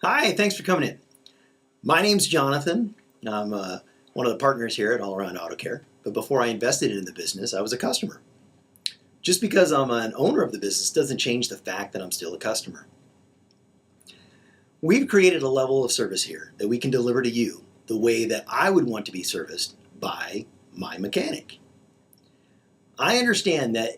Hi, thanks for coming in. My name's Jonathan. I'm one of the partners here at All Around Auto Care. But before I invested in the business, I was a customer. Just because I'm an owner of the business doesn't change the fact that I'm still a customer. We've created a level of service here that we can deliver to you the way that I would want to be serviced by my mechanic. I understand that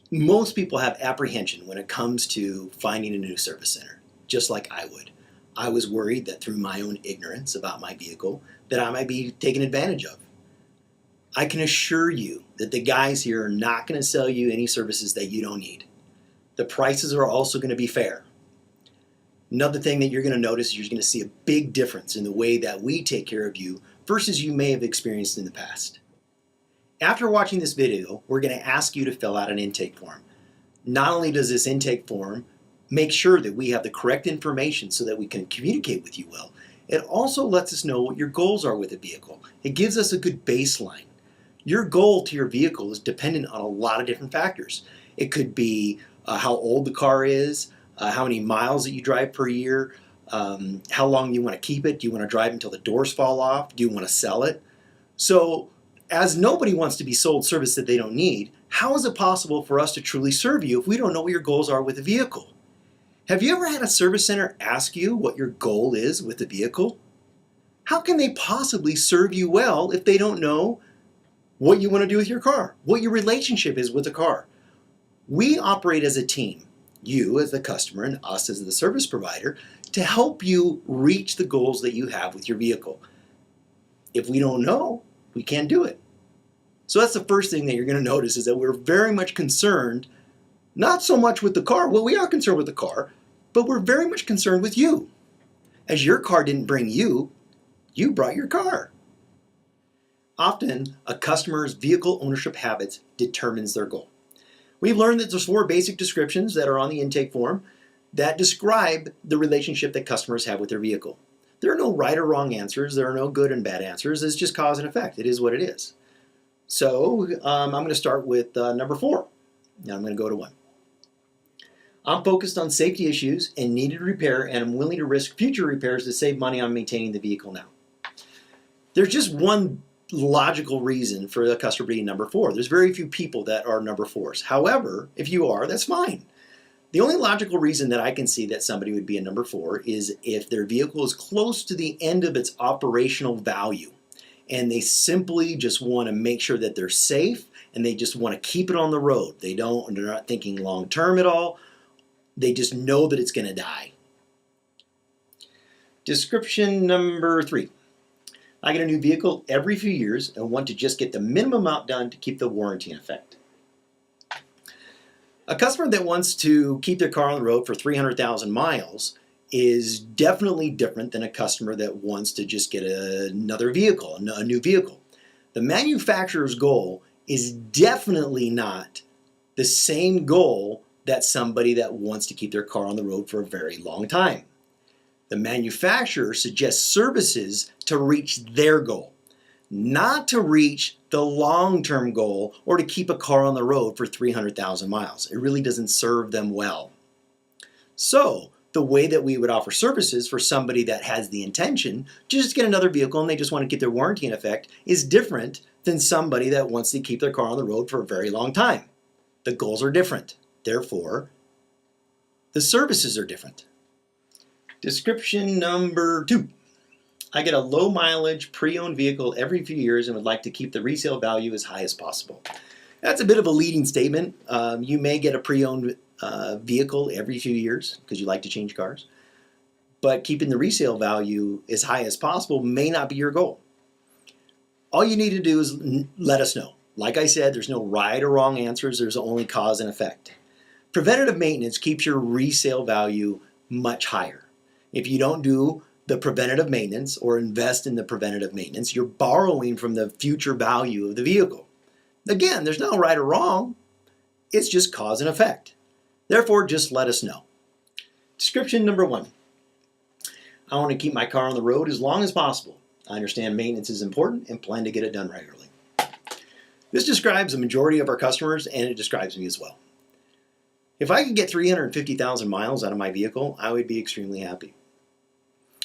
most people have apprehension when it comes to finding a new service center, just like I would. I was worried that through my own ignorance about my vehicle that I might be taken advantage of. I can assure you that the guys here are not going to sell you any services that you don't need. The prices are also going to be fair. Another thing that you're going to notice is you're going to see a big difference in the way that we take care of you versus you may have experienced in the past. After watching this video, we're going to ask you to fill out an intake form. Not only does this intake form make sure that we have the correct information so that we can communicate with you well, it also lets us know what your goals are with the vehicle. It gives us a good baseline. Your goal to your vehicle is dependent on a lot of different factors. It could be how old the car is, how many miles that you drive per year, how long you want to keep it. Do you want to drive until the doors fall off? Do you want to sell it? So, as nobody wants to be sold service that they don't need, how is it possible for us to truly serve you if we don't know what your goals are with the vehicle? Have you ever had a service center ask you what your goal is with the vehicle? How can they possibly serve you well if they don't know what you want to do with your car, what your relationship is with the car? We operate as a team, you as the customer and us as the service provider, to help you reach the goals that you have with your vehicle. If we don't know, we can't do it. So that's the first thing that you're going to notice is that we're very much concerned, not so much with the car. Well, we are concerned with the car, but we're very much concerned with you. As your car didn't bring you, you brought your car. Often, a customer's vehicle ownership habits determines their goal. We've learned that there's 4 basic descriptions that are on the intake form that describe the relationship that customers have with their vehicle. There are no right or wrong answers. There are no good and bad answers. It's just cause and effect. It is what it is. So I'm going to start with number 4. Now I'm going to go to 1. I'm focused on safety issues and needed repair, and I'm willing to risk future repairs to save money on maintaining the vehicle now. There's just one logical reason for a customer being number 4. There's very few people that are number 4s. However, if you are, that's fine. The only logical reason that I can see that somebody would be a number 4 is if their vehicle is close to the end of its operational value and they simply just want to make sure that they're safe and they just want to keep it on the road. They're not thinking long term at all. They just know that it's going to die. Description number 3. I get a new vehicle every few years and want to just get the minimum amount done to keep the warranty in effect. A customer that wants to keep their car on the road for 300,000 miles is definitely different than a customer that wants to just get another vehicle, a new vehicle. The manufacturer's goal is definitely not the same goal that somebody that wants to keep their car on the road for a very long time. The manufacturer suggests services to reach their goal, not to reach the long-term goal or to keep a car on the road for 300,000 miles. It really doesn't serve them well. So, the way that we would offer services for somebody that has the intention to just get another vehicle and they just want to get their warranty in effect is different than somebody that wants to keep their car on the road for a very long time. The goals are different. Therefore, the services are different. Description number 2. I get a low mileage pre-owned vehicle every few years and would like to keep the resale value as high as possible. That's a bit of a leading statement. You may get a pre-owned vehicle every few years because you like to change cars, but keeping the resale value as high as possible may not be your goal. All you need to do is let us know. Like I said, there's no right or wrong answers. There's only cause and effect. Preventative maintenance keeps your resale value much higher. If you don't do the preventative maintenance or invest in the preventative maintenance, you're borrowing from the future value of the vehicle. Again, there's no right or wrong. It's just cause and effect. Therefore, just let us know. Description number 1. I want to keep my car on the road as long as possible. I understand maintenance is important and plan to get it done regularly. This describes the majority of our customers, and it describes me as well. If I could get 350,000 miles out of my vehicle, I would be extremely happy.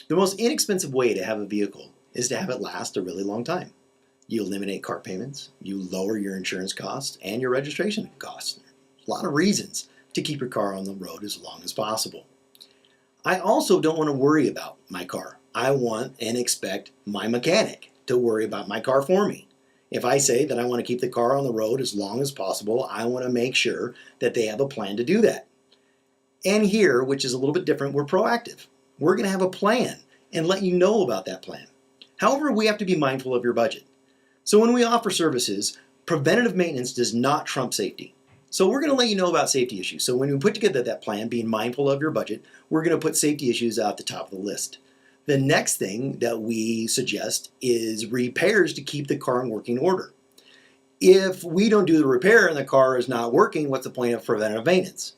The most inexpensive way to have a vehicle is to have it last a really long time. You eliminate car payments, you lower your insurance costs and your registration costs. A lot of reasons to keep your car on the road as long as possible. I also don't want to worry about my car. I want and expect my mechanic to worry about my car for me. If I say that I want to keep the car on the road as long as possible, I want to make sure that they have a plan to do that. And here, which is a little bit different, we're proactive. We're going to have a plan and let you know about that plan. However, we have to be mindful of your budget. So when we offer services, preventative maintenance does not trump safety. So we're going to let you know about safety issues. So when we put together that plan, being mindful of your budget, we're going to put safety issues at the top of the list. The next thing that we suggest is repairs to keep the car in working order. If we don't do the repair and the car is not working, what's the point of preventative maintenance?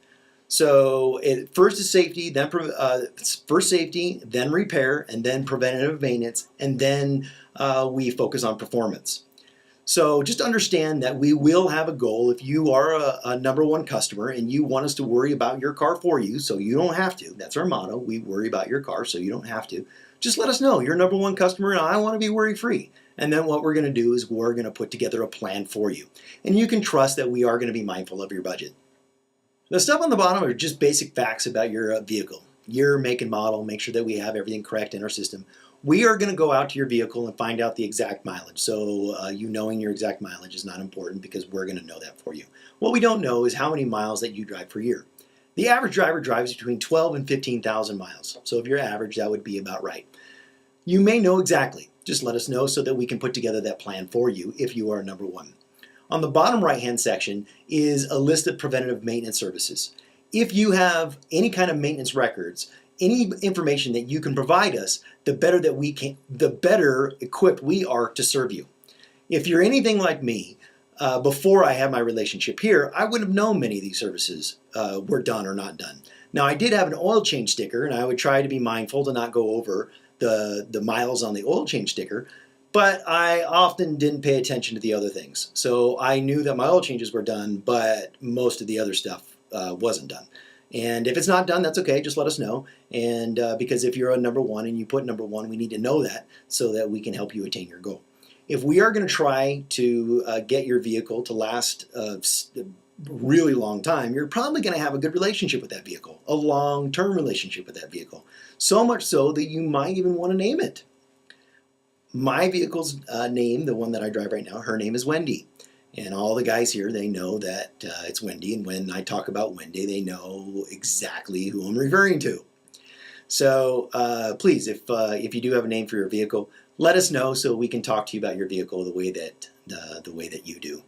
So first is safety, then first safety, then repair, and then preventative maintenance, and then we focus on performance. So just understand that we will have a goal. If you are a number one customer and you want us to worry about your car for you, so you don't have to. That's our motto. We worry about your car so you don't have to. Just let us know you're a number one customer and I want to be worry-free. And then what we're going to do is we're going to put together a plan for you. And you can trust that we are going to be mindful of your budget. The stuff on the bottom are just basic facts about your vehicle. Year, make, and model. Make sure that we have everything correct in our system. We are going to go out to your vehicle and find out the exact mileage. So you knowing your exact mileage is not important because we're going to know that for you. What we don't know is how many miles that you drive per year. The average driver drives between 12 and 15,000 miles. So if you're average, that would be about right. You may know exactly. Just let us know so that we can put together that plan for you if you are number one. On the bottom right-hand section is a list of preventative maintenance services. If you have any kind of maintenance records, any information that you can provide us, the better equipped we are to serve you. If you're anything like me, before I had my relationship here, I wouldn't have known many of these services were done or not done. Now I did have an oil change sticker, and I would try to be mindful to not go over the miles on the oil change sticker, but I often didn't pay attention to the other things. So I knew that my oil changes were done, but most of the other stuff wasn't done. And if it's not done, that's okay. Just let us know. And because if you're a number one and you put number one, we need to know that so that we can help you attain your goal. If we are going to try to get your vehicle to last a really long time, you're probably going to have a good relationship with that vehicle, a long-term relationship with that vehicle. So much so that you might even want to name it. My vehicle's name, the one that I drive right now, her name is Wendy. And all the guys here, they know that it's Wendy. And when I talk about Wendy, they know exactly who I'm referring to. So please, if you do have a name for your vehicle, let us know so we can talk to you about your vehicle the way that you do.